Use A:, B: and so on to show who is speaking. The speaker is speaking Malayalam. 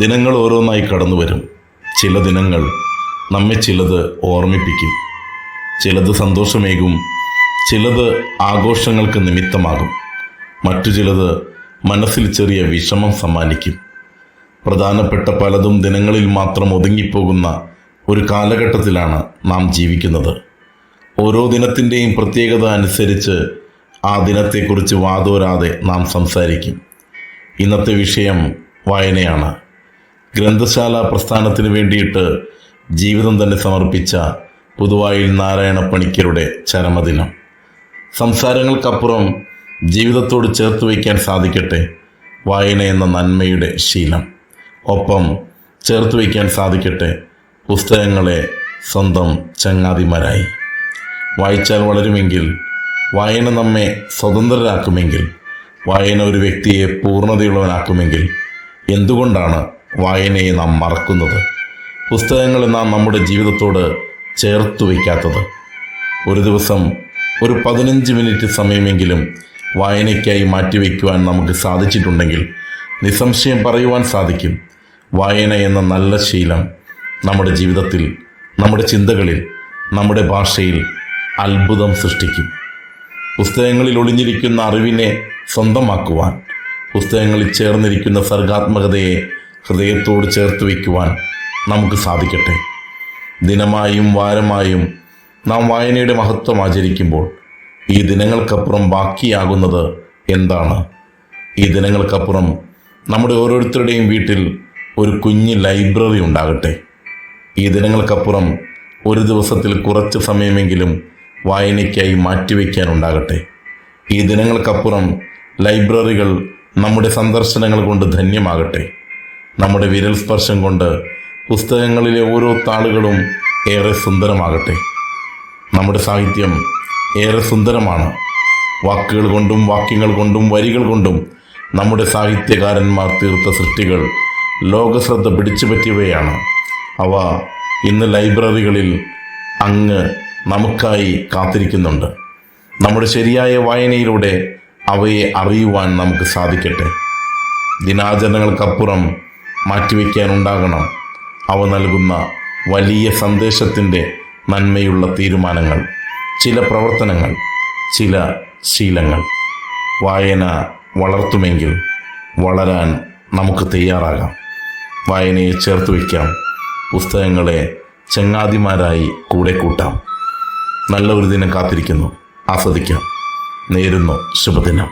A: ദിനങ്ങൾ ഓരോന്നായി കടന്നു വരും. ചില ദിനങ്ങൾ നമ്മെ ചിലത് ഓർമ്മിപ്പിക്കും, ചിലത് സന്തോഷമേകും, ചിലത് ആഘോഷങ്ങൾക്ക് നിമിത്തമാകും, മറ്റു ചിലത് മനസ്സിൽ ചെറിയ വിഷമം സമ്മാനിക്കും. പ്രധാനപ്പെട്ട പലതും ദിനങ്ങളിൽ മാത്രം ഒതുങ്ങിപ്പോകുന്ന ഒരു കാലഘട്ടത്തിലാണ് നാം ജീവിക്കുന്നത്. ഓരോ ദിനത്തിൻ്റെയും പ്രത്യേകത അനുസരിച്ച് ആ ദിനത്തെക്കുറിച്ച് വാതോരാതെ നാം സംസാരിക്കും. ഇന്നത്തെ വിഷയം വായനയാണ്. ഗ്രന്ഥശാല പ്രസ്ഥാനത്തിന് വേണ്ടിയിട്ട് ജീവിതം തന്നെ സമർപ്പിച്ച പുതുവായിൽ നാരായണ പണിക്കരുടെ ചരമദിനം. സംസാരങ്ങൾക്കപ്പുറം ജീവിതത്തോട് ചേർത്ത് വയ്ക്കാൻ സാധിക്കട്ടെ വായന എന്ന നന്മയുടെ ശീലം. ഒപ്പം ചേർത്ത് വയ്ക്കാൻ സാധിക്കട്ടെ പുസ്തകങ്ങളെ സ്വന്തം ചങ്ങാതിമാരായി. വായിച്ചാൽ വളരുമെങ്കിൽ, വായന നമ്മെ സ്വതന്ത്രരാക്കുമെങ്കിൽ, വായന ഒരു വ്യക്തിയെ പൂർണ്ണതയുള്ളവനാക്കുമെങ്കിൽ എന്തുകൊണ്ടാണ് വായനയെ നാം മറക്കുന്നത്? പുസ്തകങ്ങളെ നാം നമ്മുടെ ജീവിതത്തോട് ചേർത്ത് വയ്ക്കാത്തത്? ഒരു ദിവസം ഒരു 15 മിനിറ്റ് സമയമെങ്കിലും വായനയ്ക്കായി മാറ്റിവെക്കുവാൻ നമുക്ക് സാധിച്ചിട്ടുണ്ടെങ്കിൽ നിസ്സംശയം പറയുവാൻ സാധിക്കും, വായന എന്ന നല്ല ശീലം നമ്മുടെ ജീവിതത്തിൽ, നമ്മുടെ ചിന്തകളിൽ, നമ്മുടെ ഭാഷയിൽ അത്ഭുതം സൃഷ്ടിക്കും. പുസ്തകങ്ങളിൽ ഒളിഞ്ഞിരിക്കുന്ന അറിവിനെ സ്വന്തമാക്കുവാൻ, പുസ്തകങ്ങളിൽ ചേർന്നിരിക്കുന്ന സർഗാത്മകതയെ ഹൃദയത്തോട് ചേർത്ത് വയ്ക്കുവാൻ നമുക്ക് സാധിക്കട്ടെ. ദിനമായും വാരമായും നാം വായനയുടെ മഹത്വം ആചരിക്കുമ്പോൾ ഈ ദിനങ്ങൾക്കപ്പുറം ബാക്കിയാകുന്നത് എന്താണ്? ഈ ദിനങ്ങൾക്കപ്പുറം നമ്മുടെ ഓരോരുത്തരുടെയും വീട്ടിൽ ഒരു കുഞ്ഞ് ലൈബ്രറി ഉണ്ടാകട്ടെ. ഈ ദിനങ്ങൾക്കപ്പുറം ഒരു ദിവസത്തിൽ കുറച്ച് സമയമെങ്കിലും വായനയ്ക്കായി മാറ്റിവെക്കാനുണ്ടാകട്ടെ. ഈ ദിനങ്ങൾക്കപ്പുറം ലൈബ്രറികൾ നമ്മുടെ സന്ദർശനങ്ങൾ കൊണ്ട് ധന്യമാകട്ടെ. നമ്മുടെ വിരൽ സ്പർശം കൊണ്ട് പുസ്തകങ്ങളിലെ ഓരോ താളുകളും ഏറെ സുന്ദരമാകട്ടെ. നമ്മുടെ സാഹിത്യം ഏറെ സുന്ദരമാണ്. വാക്കുകൾ കൊണ്ടും വാക്യങ്ങൾ കൊണ്ടും വരികൾ കൊണ്ടും നമ്മുടെ സാഹിത്യകാരന്മാർ തീർത്ത സൃഷ്ടികൾ ലോകശ്രദ്ധ പിടിച്ചുപറ്റിയവയാണ്. അവ ഇന്ന് ലൈബ്രറികളിൽ അങ്ങ് നമുക്കായി കാത്തിരിക്കുന്നുണ്ട്. നമ്മുടെ ശരിയായ വായനയിലൂടെ അവയെ അറിയുവാൻ നമുക്ക് സാധിക്കട്ടെ. ദിനാചരണങ്ങൾക്കപ്പുറം മാറ്റിവെക്കാനുണ്ടാകണം അവ നൽകുന്ന വലിയ സന്ദേശത്തിൻ്റെ നന്മയുള്ള തീരുമാനങ്ങൾ, ചില പ്രവർത്തനങ്ങൾ, ചില ശീലങ്ങൾ. വായന വളർത്തുമെങ്കിൽ വളരാൻ നമുക്ക് തയ്യാറാകാം. വായനയെ ചേർത്ത് വയ്ക്കാം, പുസ്തകങ്ങളെ ചങ്ങാതിമാരായി കൂടെ കൂട്ടാം. നല്ല ഒരു ദിനം കാത്തിരിക്കുന്നു. ആസ്വദിക്കാം. നേരുന്നു ശുഭദിനം.